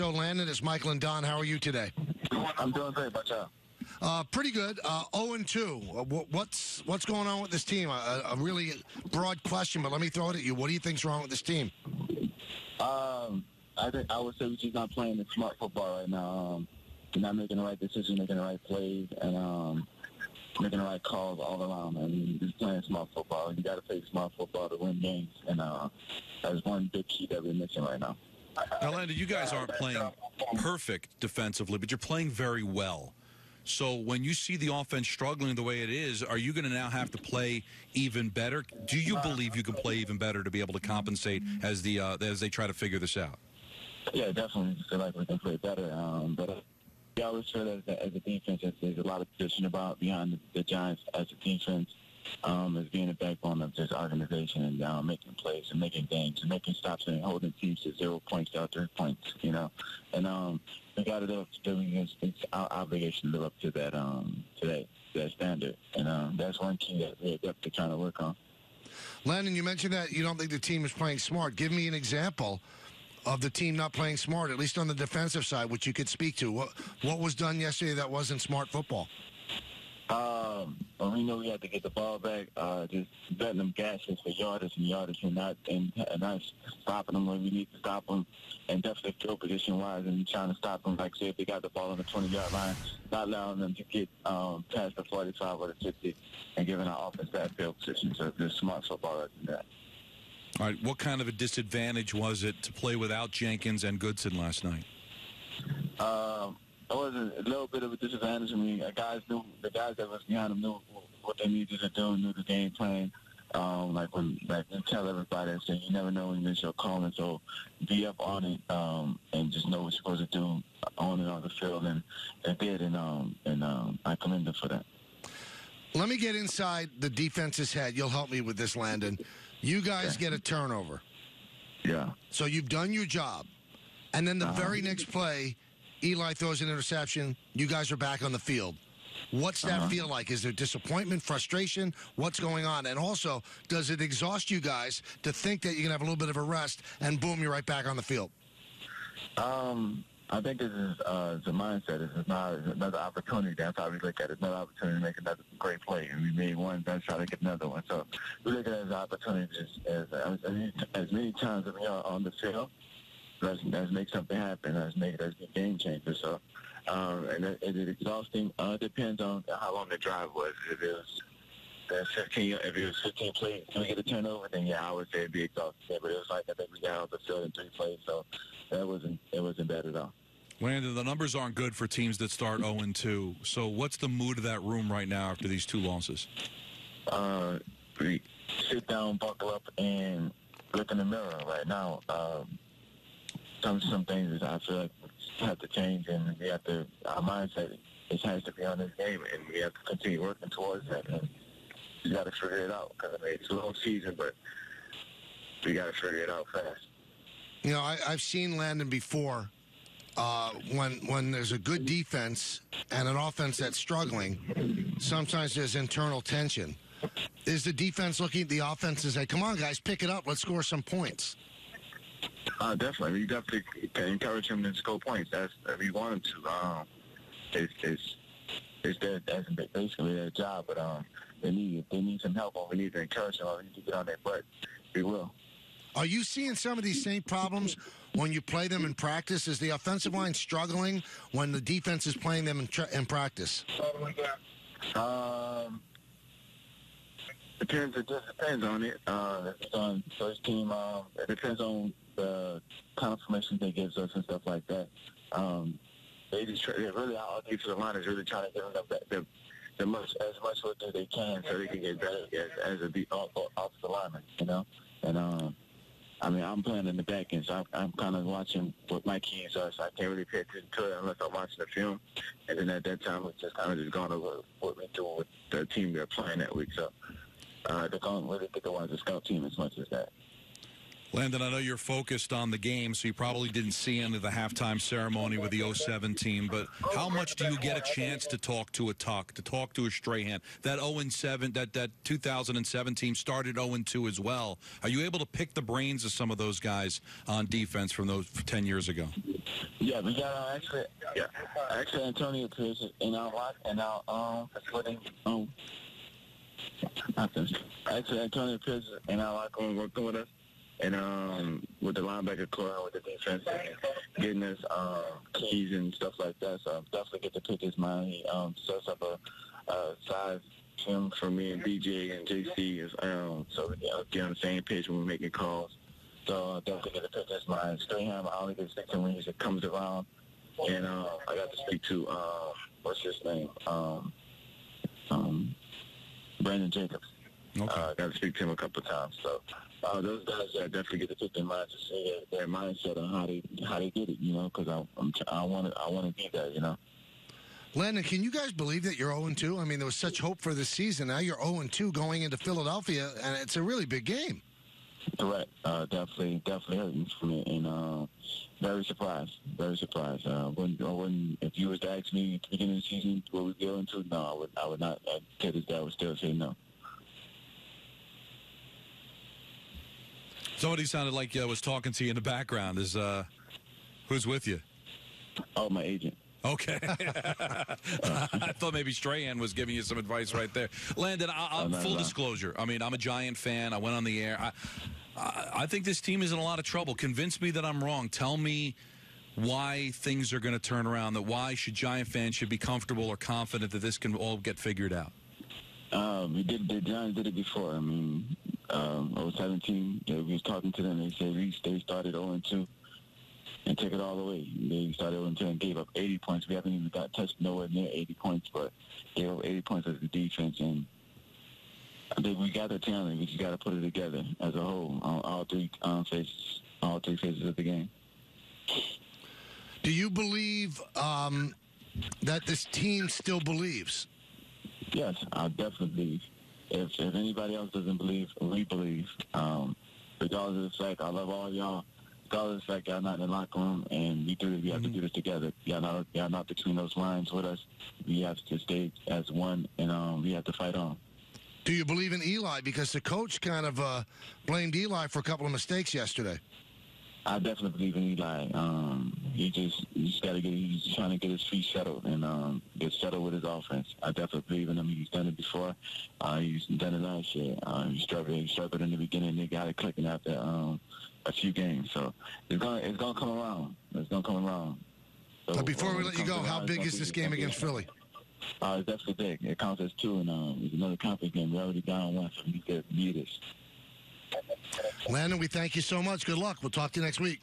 Joe Landon, it's Michael and Don. How are you today? I'm doing great. What's up? Pretty good. 0-2. What's going on with this team? A really broad question, but let me throw it at you. What do you think's wrong with this team? I would say we're just not playing the smart football right now. We're not making the right decisions, making the right plays, and making the right calls all around. I mean, just playing smart football. You got to play smart football to win games, and that's one big key that we're missing right now. Now, Landon, you guys aren't playing perfect defensively, but you're playing very well. So when you see the offense struggling the way it is, are you going to now have to play even better? Do you believe you can play even better to be able to compensate as they try to figure this out? Yeah, definitely feel like we can play better. But we always feel that as a defense, there's a lot of position about behind the Giants as a defense. As being a backbone of this organization and making plays and making games and making stops and holding teams to 0 points to 3 points, you know. And we got to live up to it's our obligation to live up to that standard. And that's one key that we're definitely trying to work on. Landon, you mentioned that you don't think the team is playing smart. Give me an example of the team not playing smart, at least on the defensive side, which you could speak to. What was done yesterday that wasn't smart football? We know we have to get the ball back, just letting them gashes for yardage and not stopping them when we need to stop them, and definitely field position-wise and trying to stop them, like say if they got the ball on the 20-yard line, not allowing them to get past the 45 or the 50 and giving our offense that field position. So there's smart football right in that. All right, what kind of a disadvantage was it to play without Jenkins and Goodson last night? It was a little bit of a disadvantage. I mean, the guys that was behind them knew what they needed to do, knew the game plan. Like we tell everybody, and say you never know when you miss your call, and so be up on it and just know what you're supposed to do on and on the field, and they did, and I commend them for that. Let me get inside the defense's head. You'll help me with this, Landon. You guys get a turnover. Yeah. So you've done your job, and then the very next play, Eli throws an interception. You guys are back on the field. What's that feel like? Is there disappointment, frustration? What's going on? And also, does it exhaust you guys to think that you can have a little bit of a rest and boom, you're right back on the field? I think this is a mindset. This is not another opportunity. That's how we look at it. Another opportunity to make another great play. And we made one, let's try to get another one. So we look at it as an opportunity as many times as we are on the field. Let's make something happen. Let's be a game changer. So, and is it exhausting? Depends on how long the drive was. If it was 15 plays, can we get a turnover? Then yeah, I would say it'd be exhausting. But it was like I think we got off the field in 3 plays, so it wasn't bad at all. Landon, the numbers aren't good for teams that start 0-2. So what's the mood of that room right now after these 2 losses? We sit down, buckle up, and look in the mirror right now. Some things I feel like have to change, and we have to. Our mindset has to be on this game, and we have to continue working towards that. And we got to figure it out because it's a long season, but we got to figure it out fast. You know, I've seen Landon before. When there's a good defense and an offense that's struggling, sometimes there's internal tension. Is the defense looking at the offense and say, "Come on, guys, pick it up. Let's score some points"? Definitely. You definitely can encourage them to score points. We want them to. That's basically their job, but they need some help, or we need to encourage them, or we need to get on their butt. We will. Are you seeing some of these same problems when you play them in practice? Is the offensive line struggling when the defense is playing them in practice? It just depends on it. If it's on first team, it depends on the confirmation they give us and stuff like that. They just really our defensive line is really trying to give them as much work as they can so they can get better as a offensive lineman, you know. And I mean, I'm playing in the back end, so I'm kind of watching what my keys are, so I can't really pay attention to it unless I'm watching the film. And then at that time, it's just kind of just going over what we're doing with the team we're playing that week. So they don't really think they want to scout team as much as that. Landon, I know you're focused on the game, so you probably didn't see any of the halftime ceremony with the '07 team, but how much do you get a chance to talk to a Tuck, to talk to a Strahan? That 0-7, that 2007 team started 0-2 as well. Are you able to pick the brains of some of those guys on defense from those 10 years ago? Yeah, we got actually Antonio Pierce in our lock and our facility. Actually, Antonio Pierce in our locker room working with us. And with the linebacker core, with the defense, getting us keys and stuff like that. So I'm definitely get to pick his mind. He sets up a size film for me and DJ and JC, so we can get on the same page when we're making calls. So definitely get to pick his mind. Strahan, I only get to speak to him when he comes around. And I got to speak to, what's his name? Brandon Jacobs. Okay. Got to speak to him a couple of times. So those guys definitely get to pick their mind to see their mindset on how they get it, because I want to be there, Landon, can you guys believe that you're 0-2? I mean, there was such hope for this season. Now you're 0-2 going into Philadelphia, and it's a really big game. Correct. Definitely hurting for me, and very surprised. If you was to ask me at the beginning of the season what we'd go into, no, I would not. To this day, I would still say no. Somebody sounded like was talking to you in the background. Who's with you? Oh, my agent. Okay. I thought maybe Strahan was giving you some advice right there. Landon, full disclosure. I mean, I'm a Giant fan. I went on the air. I think this team is in a lot of trouble. Convince me that I'm wrong. Tell me why things are going to turn around, that why Giant fans should be comfortable or confident that this can all get figured out. The Giants did it before. I mean, 17, we was talking to them. They said they started 0-2 and took it all the way. They started 0-2 and gave up 80 points. We haven't even got touched nowhere near 80 points, but gave up 80 points as the defense. And I think we got the talent. We just got to put it together as a whole, all three phases of the game. Do you believe that this team still believes? Yes, I definitely believe. If anybody else doesn't believe, we believe. Regardless of the fact, I love all y'all. Regardless of the fact y'all not in the locker room, and we have to do this together. Y'all not between those lines with us. We have to stay as one, and we have to fight on. Do you believe in Eli? Because the coach kind of blamed Eli for a couple of mistakes yesterday. I definitely believe in Eli. He's trying to get his feet settled and get settled with his offense. I definitely believe in him. He's done it before. He's done it last year. He struggled in the beginning. They got it clicking after a few games. So it's gonna come around. It's gonna come around. So, but before we let you go, how big is this game against Philly? It's definitely big. It counts as 2, and it's another conference game. We're already down 1, so we need this. Landon, we thank you so much. Good luck. We'll talk to you next week.